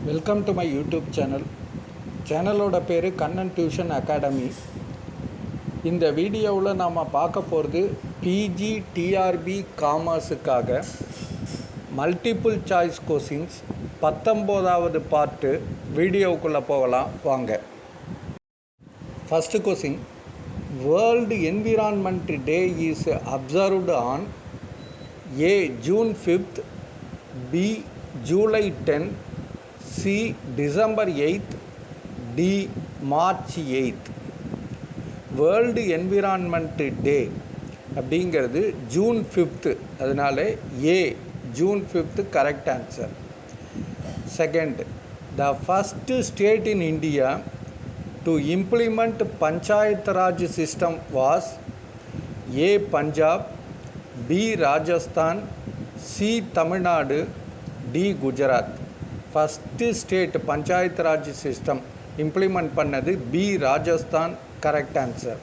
Welcome to my YouTube channel. சேனலோட பேர் Kannan tuition academy. இந்த வீடியோவில் நாம் பார்க்க போகிறது பிஜி டிஆர்பி காமர்ஸுக்காக மல்டிபிள் சாய்ஸ் கொஸ்டின்ஸ் 19வது பார்ட்டு. வீடியோவுக்குள்ளே போகலாம் வாங்க. First question, world environment day is observed on A June 5th, B July 10, C December 8th, D March 8th. World environment day அப்படிங்கிறது ஜூன் 5th, அதனால A June 5th correct answer. Second, the first state in India to implement panchayat raj system was A Punjab, B Rajasthan, C Tamil Nadu, D Gujarat. First state panchayat raj system implement பண்ணது B Rajasthan, correct answer.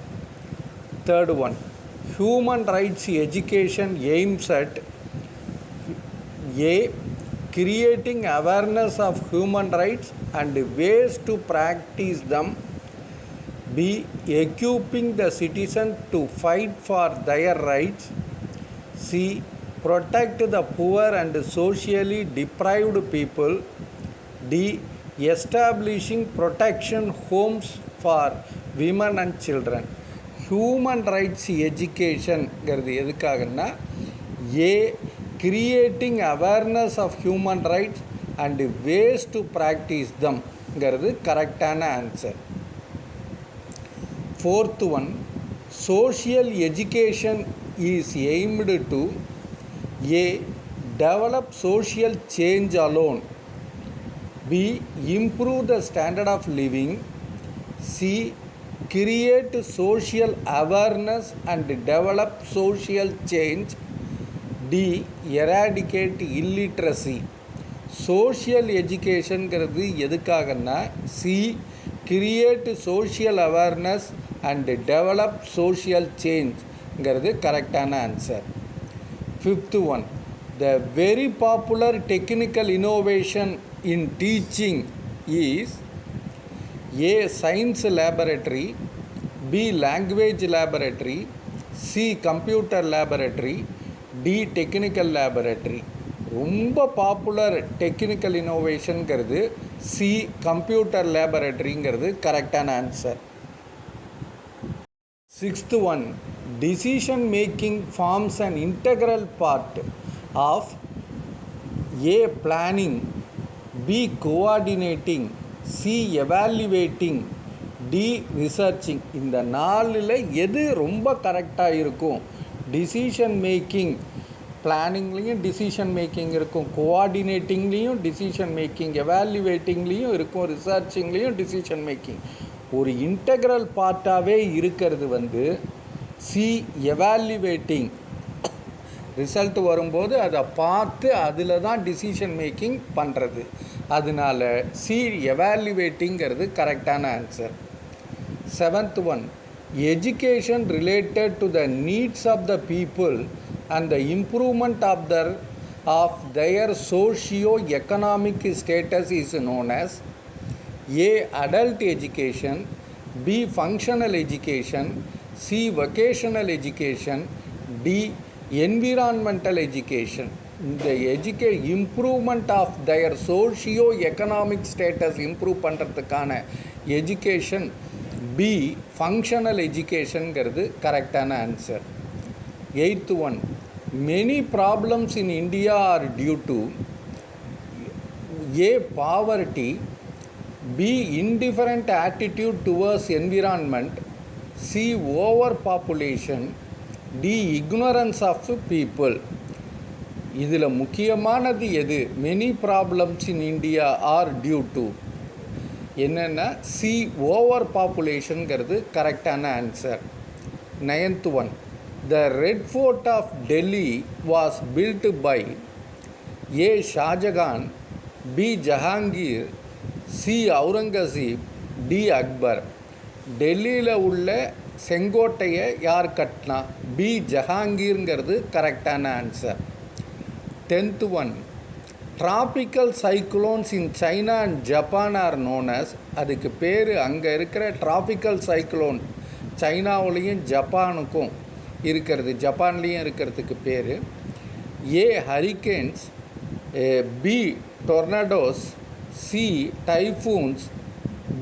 Third one, human rights education aims at A creating awareness of human rights and ways to practise them, B equipping the citizen to fight for their rights, C protect the poor and socially deprived people, D establishing protection homes for women and children. Human rights education ங்கிறது எதுக்காகன்னா A creating awareness of human rights and ways to practice them ங்கிறது கரெக்டான answer. Fourth one, social education is aimed to A develop social change alone, B improve the standard of living, C create social awareness and develop social change, D eradicate illiteracy. Social எஜுகேஷனுங்கிறது எதுக்காகன்னா C create social awareness and develop social சேஞ்ச்ங்கிறது கரெக்டான answer. Fifth one, the very popular technical innovation in teaching is A science laboratory, B language laboratory, C computer laboratory, D technical laboratory. ரொம்ப popular technical இனோவேஷனுங்கிறது C computer லேபரட்டரிங்கிறது கரெக்டான answer. Sixth one, decision making forms an integral part of A planning, B coordinating, C evaluating, D researching. இந்த நாலில் எது ரொம்ப கரெக்டாக இருக்கும்? Decision making, பிளானிங்லேயும் decision making இருக்கும், கோஆர்டினேட்டிங்லேயும் decision making, எவாலுவேட்டிங்லேயும் இருக்கும், ரிசர்ச்சிங்லேயும் டிசிஷன் மேக்கிங். ஒரு இன்டெக்ரல் பார்ட்டாகவே இருக்கிறது வந்து சி எவாலுவேட்டிங். ரிசல்ட் வரும்போது அதை பார்த்து அதில் தான் டிசிஷன் மேக்கிங் பண்ணுறது. அதனால சி எவாலுவேட்டிங்கிறது கரெக்டான answer. Seventh one, education related to the needs of the people and the improvement of their socio economic status is known as A adult education, B functional education, C vocational education, D environmental education. இந்த improvement of their socio economic status improve பண்ணுறதுக்கான education B functional எஜுகேஷனுங்கிறது கரெக்டான answer. Eighth one, many problems in India are due to A poverty, B indifferent attitude towards environment, C overpopulation, D ignorance of people. இதில் முக்கியமானது எது? Many problems in India are due to என்னென்னா C over பாப்புலேஷனுங்கிறது கரெக்டான answer. Ninth one, the red fort of Delhi was built by A Shah Jahan, B Jahangir, C Aurangzeb, D Akbar. டெல்லியில் உள்ள செங்கோட்டையை யார் கட்டினா? பி ஜஹாங்கீருங்கிறது கரெக்டான answer. 10th one, tropical cyclones in China and Japan are known as, அதுக்கு பேர் அங்கே இருக்கிற ட்ராபிக்கல் சைக்ளோன் சைனாவிலையும் ஜப்பானுக்கும் இருக்கிறது, ஜப்பான்லேயும் இருக்கிறதுக்கு பேர். A hurricanes, B tornadoes, C typhoons,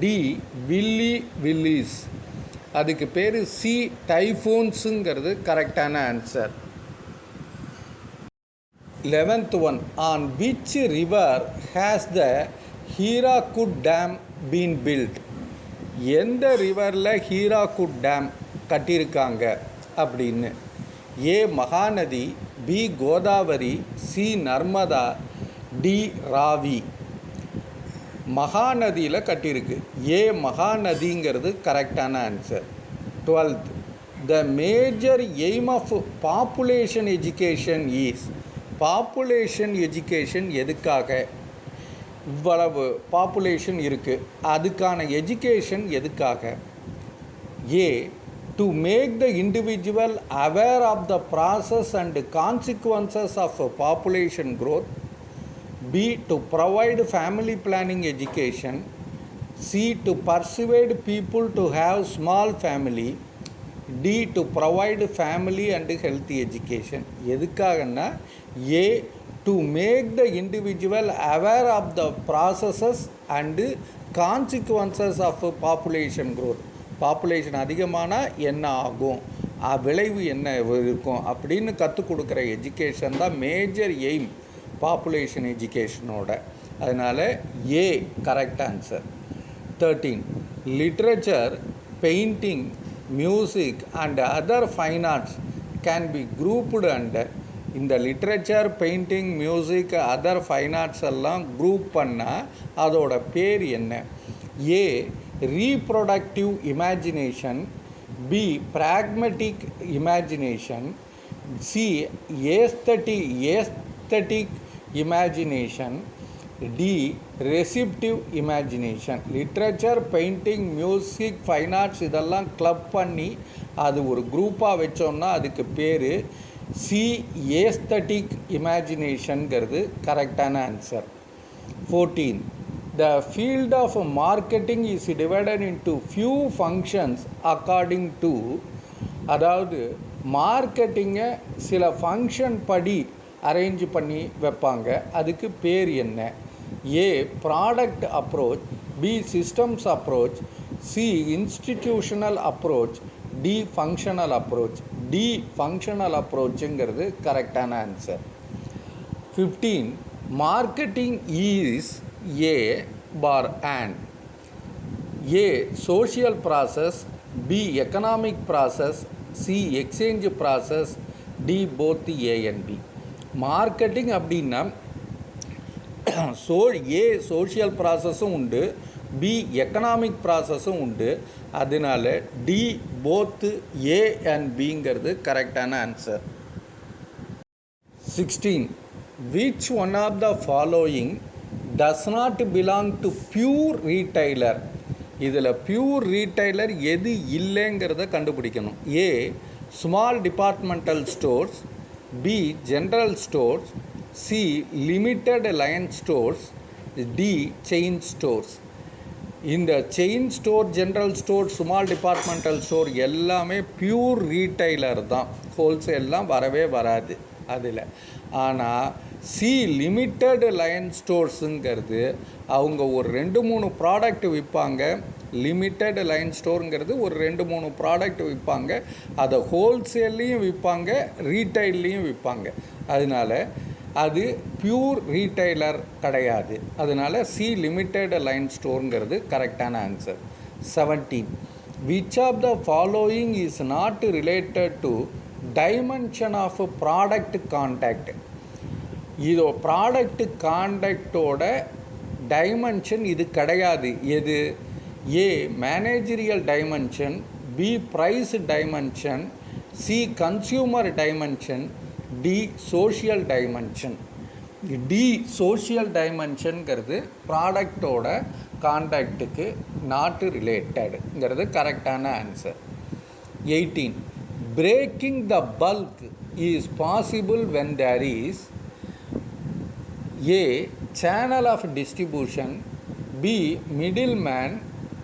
D willies. அதுக்கு பேர் சி டைஃபூன்ஸுங்கிறது கரெக்டான answer. 11th one, on which river has the Hirakud Dam been built? எந்த ரிவரில் ஹீராகுட் டேம் கட்டியிருக்காங்க அப்படின்னு. A Mahanadi, B Godavari, C Narmada, D Ravi. மகாநதியில் கட்டியிருக்கு. ஏ மகாநதிங்கிறது கரெக்டான answer. 12th, the major aim of population education is. Population education எதுக்காக, இவ்வளவு பாப்புலேஷன் இருக்குது அதுக்கான எஜுகேஷன் எதுக்காக? A to make the individual aware of the process and consequences of population growth, B to provide family planning education, C to persuade people to have small family, D to provide family and healthy education. எதுக்காகன்னா A to make the individual aware of the processes and consequences of population growth. Population அதிகமானால் என்ன ஆகும், விளைவு என்ன இருக்கும் அப்படின்னு கற்றுக் கொடுக்குற எஜுகேஷன் தான் மேஜர் எய்ம் பாப்புலேஷன் எஜுகேஷனோட. அதனால் A correct answer. 13, literature, painting, music and other fine arts can be grouped under. இந்த literature, painting, music, other fine arts எல்லாம் குரூப் பண்ணால் அதோட பேர் என்ன? A reproductive imagination, B pragmatic imagination, C aesthetic imagination, D receptive imagination. Literature, painting, music, fine arts இதெல்லாம் club பண்ணி அது ஒரு குரூப்பாக வச்சோம்னா அதுக்கு பேர் சி ஏஸ்தட்டிக் இமேஜினேஷனுங்கிறது கரெக்டான answer. 14, the field of marketing is divided into few functions according to. அதாவது மார்க்கெட்டிங்கை சில ஃபங்க்ஷன் படி அரேஞ்ச் பண்ணி வைப்பாங்க, அதுக்கு பேர் என்ன? A product approach, B systems approach, C institutional approach, D functional approach. D functional அப்ரோச்சுங்கிறது கரெக்டான answer. 15, marketing is a par and. A social process, B economic process, C exchange process, D both A and B. Marketing அப்படின்னா A social ப்ராசஸும் உண்டு, B economic ப்ராசஸும் உண்டு. அதனால D போத்து ஏ and பிங்கிறது கரெக்டான answer. 16, which one of the following does not belong to pure retailer. இதில் pure retailer எது இல்லைங்கிறத கண்டுபிடிக்கணும். A small departmental stores, B general stores, C limited line stores, D chain stores. இந்த chain store, general store, small departmental store எல்லாமே pure retailer தான், ஹோல்சேல்லாம் வரவே வராது அதில். ஆனால் சி லிமிட்டட் லைன் ஸ்டோர்ஸுங்கிறது அவங்க ஒரு 2-3 ப்ராடக்ட் விற்பாங்க. லிமிட்டட் லைன் ஸ்டோருங்கிறது ஒரு 2-3 ப்ராடக்ட் விற்பாங்க, அதை ஹோல்சேல்லையும் விற்பாங்க, ரீட்டைல்லையும் விற்பாங்க. அதனால அது பியூர் ரீட்டைலர் கிடையாது. அதனால் சி லிமிட்டட் லைன் ஸ்டோருங்கிறது கரெக்டான answer. 17, which of the following is not related to dimension of product contact. இதோ ப்ராடக்ட் கான்டாக்டோட டைமென்ஷன் இது கிடையாது. எது? A managerial dimension, B price dimension, C consumer dimension, D social dimension. D social டைமென்ஷனுங்கிறது ப்ராடக்டோட கான்டாக்டுக்கு நாட் ரிலேட்டடுங்கிறது கரெக்டான answer. 18, breaking the bulk is possible when there is. A. Channel of distribution. B. Middleman.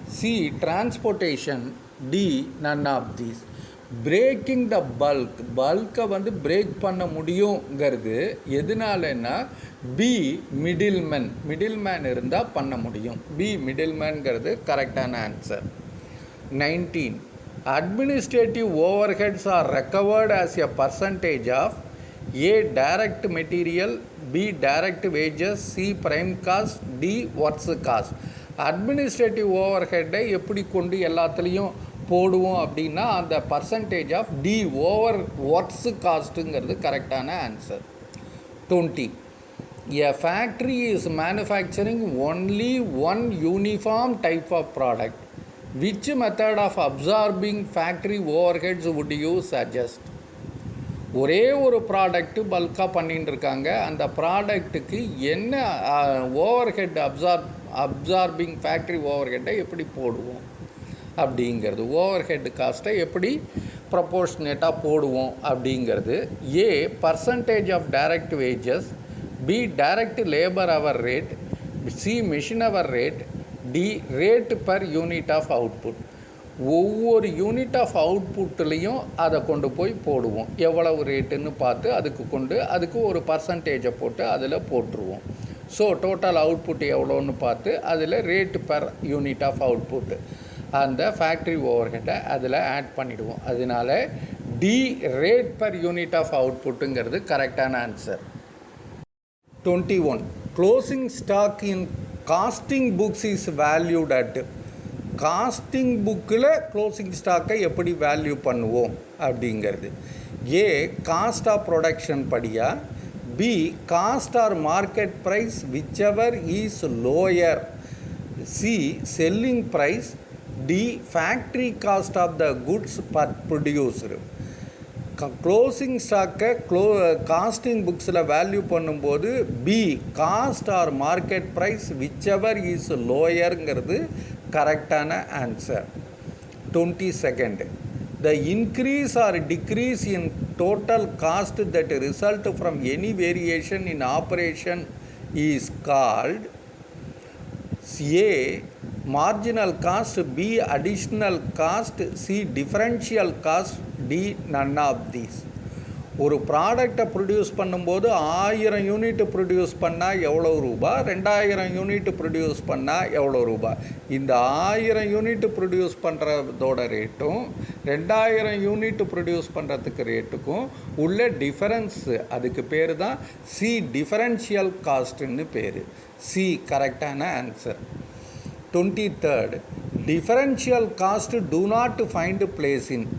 C. Transportation. D. None of these. Breaking the பல்கை வந்து break பண்ண முடியுங்கிறது எதனாலன்னா B middleman இருந்தால் பண்ண முடியும். பி மிடில்மேன்ங்கிறது கரெக்டான answer. 19. Administrative overheads are recovered as a percentage of A. direct material, B. direct wages, C. prime cost, D. works cost. Administrative ஓவர்ஹெட்டை எப்படி கொண்டு எல்லாத்துலேயும் போடுவோம் அப்படின்னா அந்த percentage of D over works காஸ்ட்டுங்கிறது கரெக்டான answer. 20. A factory is manufacturing only one uniform type of product. Which method of absorbing factory overheads would you suggest? ஒரே ஒரு ப்ராடக்ட்டு பல்காக பண்ணிட்டு இருக்காங்க. அந்த ப்ராடக்ட்டுக்கு என்ன ஓவர்ஹெட் அப்சார்பிங் ஃபேக்ட்ரி ஓவர்ஹெட்டை எப்படி போடுவோம் அப்படிங்கிறது, ஓவர்ஹெட் காஸ்ட்டை எப்படி ப்ரப்போர்ஷனேட்டாக போடுவோம் அப்படிங்கிறது. A. Percentage of direct wages. B. Direct labour hour rate. C. Machine hour rate. D. Rate per unit of output. ஒவ்வொரு யூனிட் ஆஃப் அவுட்புட்லேயும் அதை கொண்டு போய் போடுவோம். எவ்வளவு ரேட்டுன்னு பார்த்து அதுக்கு ஒரு பர்சன்டேஜை போட்டு அதில் போட்டுருவோம். ஸோ டோட்டல் அவுட்புட் எவ்வளோன்னு பார்த்து அதில் rate per unit of output அந்த ஃபேக்ட்ரி ஓவர்ஹெட்டை அதில் ஆட் பண்ணிவிடுவோம். அதனால D rate per unit of அவுட்புட்டுங்கிறது கரெக்டான answer. 21. Closing stock in costing books is valued at. Costing புக்கில் க்ளோசிங் ஸ்டாக்கை எப்படி வேல்யூ பண்ணுவோம் அப்படிங்கிறது. ஏ. காஸ்ட் ஆஃப் ப்ரொடக்ஷன் படியா. B. Cost or market price whichever is lower. C. Selling price. D. Factory cost of the goods per producer. Closing ஸ்டாக்கை costing புக்ஸில் value பண்ணும்போது B. Cost or market price whichever is லோயருங்கிறது கரெக்டான answer. 22nd. The increase or decrease in total cost that result from any variation in operation is called A. marginal cost, B. additional cost, C. differential cost, D. none of these. ஒரு ப்ராடக்டை produce பண்ணும்போது 1000 unit produce பண்ணால் எவ்வளோ ரூபா, 2000 unit produce பண்ணால் எவ்வளோ ரூபா. இந்த 1000 யூனிட் ப்ரொடியூஸ் பண்ணுறதோட ரேட்டும் 2000 யூனிட் ப்ரொடியூஸ் பண்ணுறதுக்கு ரேட்டுக்கும் உள்ள டிஃபரன்ஸு, அதுக்கு பேர் தான் சி டிஃபரன்ஷியல் காஸ்ட்டுன்னு பேர். சி கரெக்டான answer. 23rd. Differential cost do not find place in.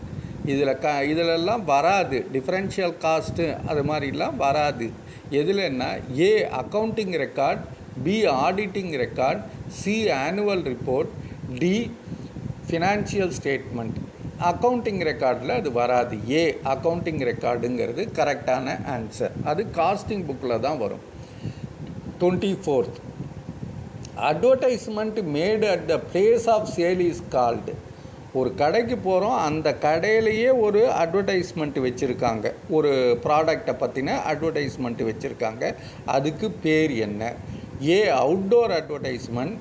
இதிலெல்லாம் வராது. டிஃபரன்ஷியல் காஸ்ட்டு அது மாதிரிலாம் வராது. எதுலன்னா A. Accounting record. B. Auditing record. C. Annual report. D. Financial statement. Accounting ரெக்கார்டில் அது வராது. ஏ. அக்கௌண்டிங் ரெக்கார்டுங்கிறது கரெக்டான ஆன்சர். அது காஸ்டிங் புக்கில் தான் வரும். 24th. Advertisement made at the place of sale is called. ஒரு கடைக்கு போகிறோம், அந்த கடையிலையே ஒரு அட்வர்டைஸ்மெண்ட் வச்சுருக்காங்க, ஒரு ப்ராடக்டை பற்றின அட்வர்டைஸ்மெண்ட் வச்சுருக்காங்க. அதுக்கு பேர் என்ன? A. Outdoor advertisement.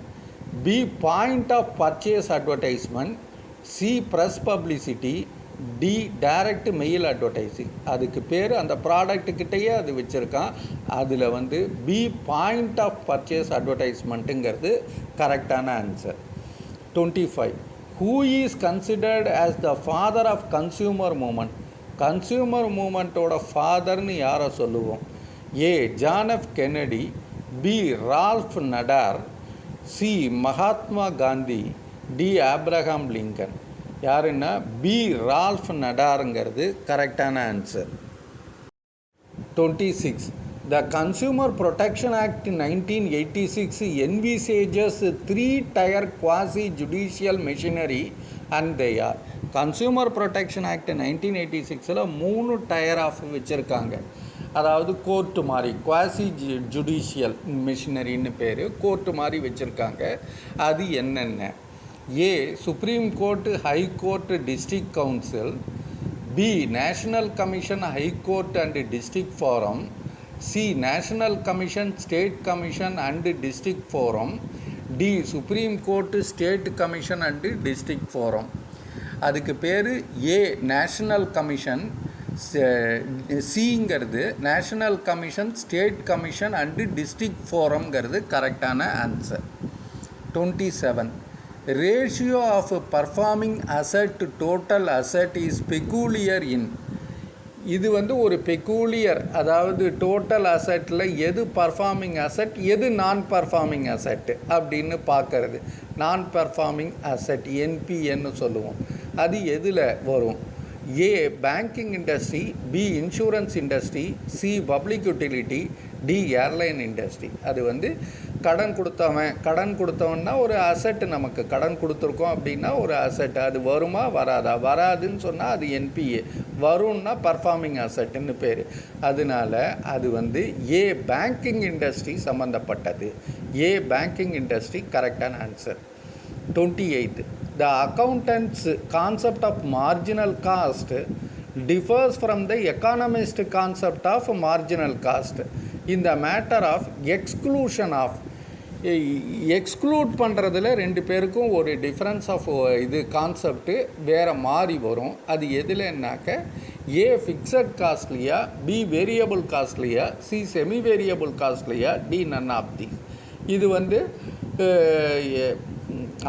B. Point of purchase advertisement. C. Press publicity. D. Direct mail advertising. அதுக்கு பேர் அந்த ப்ராடக்ட்டுக்கிட்டேயே அது வச்சுருக்கான். அதில் பி. பாயிண்ட் ஆஃப் பர்ச்சேஸ் அட்வர்டைஸ்மெண்ட்டுங்கிறது கரெக்டான answer. 25. Who is considered as the father of consumer movement? Consumer மூமெண்ட்டோட ஃபாதர்னு யாரை சொல்லுவோம்? A. John F Kennedy. B. Ralph Nader. C. Mahatma Gandhi. D. Abraham Lincoln. யாருன்னா பி. ரால்ஃப் நடாருங்கிறது கரெக்டான answer. 26. The Consumer Protection Act 1986 envisages 3-tier quasi-judicial machinery and they are. Consumer Protection Act 1986 3 tyre of வச்சுருக்காங்க. அதாவது court மாதிரி quasi judicial மிஷினரின்னு பேர், court மாதிரி வச்சுருக்காங்க. அது என்னென்ன? A. Supreme court, high court, district council. B. National commission, high court and district forum. C. National Commission, State Commission and District Forum. D. Supreme Court, State Commission and District Forum. அதுக்கு பேர் A national commission, சிங்கிறது national commission, state commission and district ஃபோரம்ங்கிறது கரெக்டான answer. 27. Ratio of performing asset to total asset is peculiar in. இது ஒரு peculiar, அதாவது total அசட்டில் எது performing asset எது நான் பர்ஃபார்மிங் அசட் அப்படின்னு பார்க்கறது. நான் பர்ஃபார்மிங் அசட் என்பிஎன்னு சொல்லுவோம். அது எதில் வரும்? A banking industry, B insurance industry, C public utility, D airline industry. அது கடன் கொடுத்தவன்னா ஒரு அசட்டு, நமக்கு கடன் கொடுத்துருக்கோம் அப்படின்னா ஒரு அசட். அது வருமா வராதா? வராதுன்னு சொன்னால் அது என்பிஏ, வரும்னா பர்ஃபார்மிங் அசட்டுன்னு பேர். அதனால் அது ஏ பேங்கிங் இண்டஸ்ட்ரி சம்மந்தப்பட்டது. ஏ பேங்கிங் இண்டஸ்ட்ரி கரெக்டான answer. 28. The accountant's concept of marginal cost differs from the economist concept of marginal cost in the matter of exclusion of. Exclude பண்ணுறதுல ரெண்டு பேருக்கும் ஒரு டிஃப்ரென்ஸ் ஆஃப் இது கான்செப்ட்டு வேறு மாறி வரும். அது எதுலன்னாக்க ஏ ஃபிக்ஸட் காஸ்ட்லியா, பி வேரியபிள் காஸ்ட்லியா, சி செமி வேரியபிள் காஸ்ட்லியா, டி நன் ஆஃப் தி. இது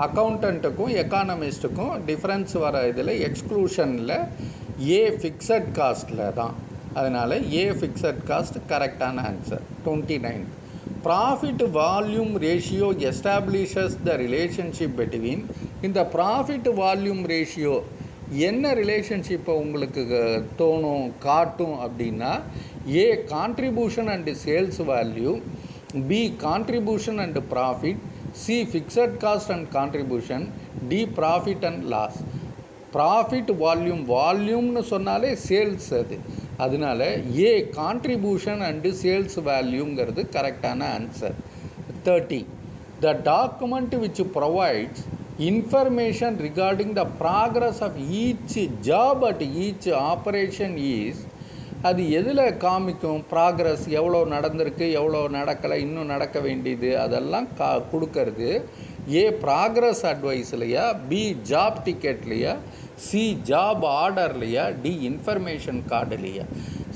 அக்கௌண்டண்ட்டுக்கும் எக்கானமிஸ்ட்டுக்கும் டிஃப்ரென்ஸ் வர இதில் எக்ஸ்க்ளூஷனில் ஏ ஃபிக்ஸட் காஸ்ட்டில் தான். அதனால் ஏ ஃபிக்ஸட் காஸ்ட் கரெக்டான answer. 29. Profit volume ratio establishes the relationship between. இந்த ப்ராஃபிட் வால்யூம் ரேஷியோ என்ன ரிலேஷன்ஷிப்பை உங்களுக்கு காட்டும் அப்படின்னா, A contribution and sales value, B contribution and profit, C fixed cost and contribution, D profit and loss. Profit வால்யூம்னு சொன்னாலே sales அது. அதனால ஏ கான்ட்ரிபியூஷன் அண்டு சேல்ஸ் வேல்யூங்கிறது கரெக்டான answer. 30. The document which provides information regarding the progress of each job at each operation is. அது எதில் காமிக்கும்? Progress எவ்வளோ நடந்திருக்கு, எவ்வளோ நடக்கலை, இன்னும் நடக்க வேண்டியது, அதெல்லாம் கொடுக்கறது. ஏ ப்ராக்ரஸ் அட்வைஸ்லையா, பி ஜாப் டிக்கெட்லையா, சி ஜாப் ஆர்டர்லையா, டி இன்ஃபர்மேஷன் கார்டுலையா.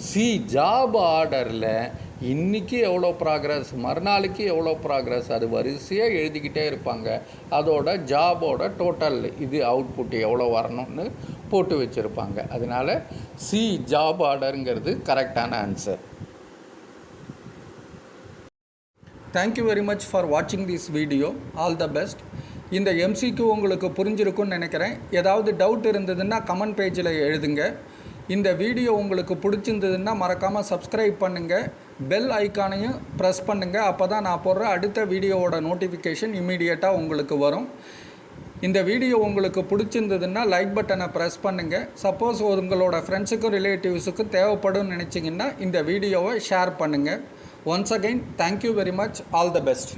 சி ஜாப் ஆர்டரில் இன்றைக்கி எவ்வளோ ப்ராக்ரஸ், மறுநாளைக்கு எவ்வளோ ப்ராக்ரஸ், அது வரிசையாக எழுதிக்கிட்டே இருப்பாங்க. அதோட ஜாபோட டோட்டல் இது அவுட்புட் எவ்வளோ வரணும்னு போட்டு வச்சுருப்பாங்க. அதனால் சி ஜாப் ஆர்டருங்கிறது கரெக்டான answer. Thank you very much for வாட்சிங் this video. All the best. இந்த எம்சிக்யூ உங்களுக்கு புரிஞ்சிருக்குன்னு நினைக்கிறேன். ஏதாவது டவுட் இருந்ததுன்னா கமெண்ட் பேஜில் எழுதுங்க. இந்த வீடியோ உங்களுக்கு பிடிச்சிருந்ததுன்னா மறக்காமல் சப்ஸ்கிரைப் பண்ணுங்கள், பெல் ஐக்கானையும் ப்ரெஸ் பண்ணுங்கள். அப்போ தான் நான் போடுற அடுத்த வீடியோவோட நோட்டிஃபிகேஷன் இம்மீடியட்டாக உங்களுக்கு வரும். இந்த வீடியோ உங்களுக்கு பிடிச்சிருந்ததுன்னா லைக் பட்டனை ப்ரெஸ் பண்ணுங்கள். சப்போஸ் உங்களோட ஃப்ரெண்ட்ஸுக்கும் ரிலேட்டிவ்ஸுக்கும் தேவைப்படும்னு நினச்சிங்கன்னா இந்த வீடியோவை ஷேர் பண்ணுங்கள். Once again thank you very much. All the best.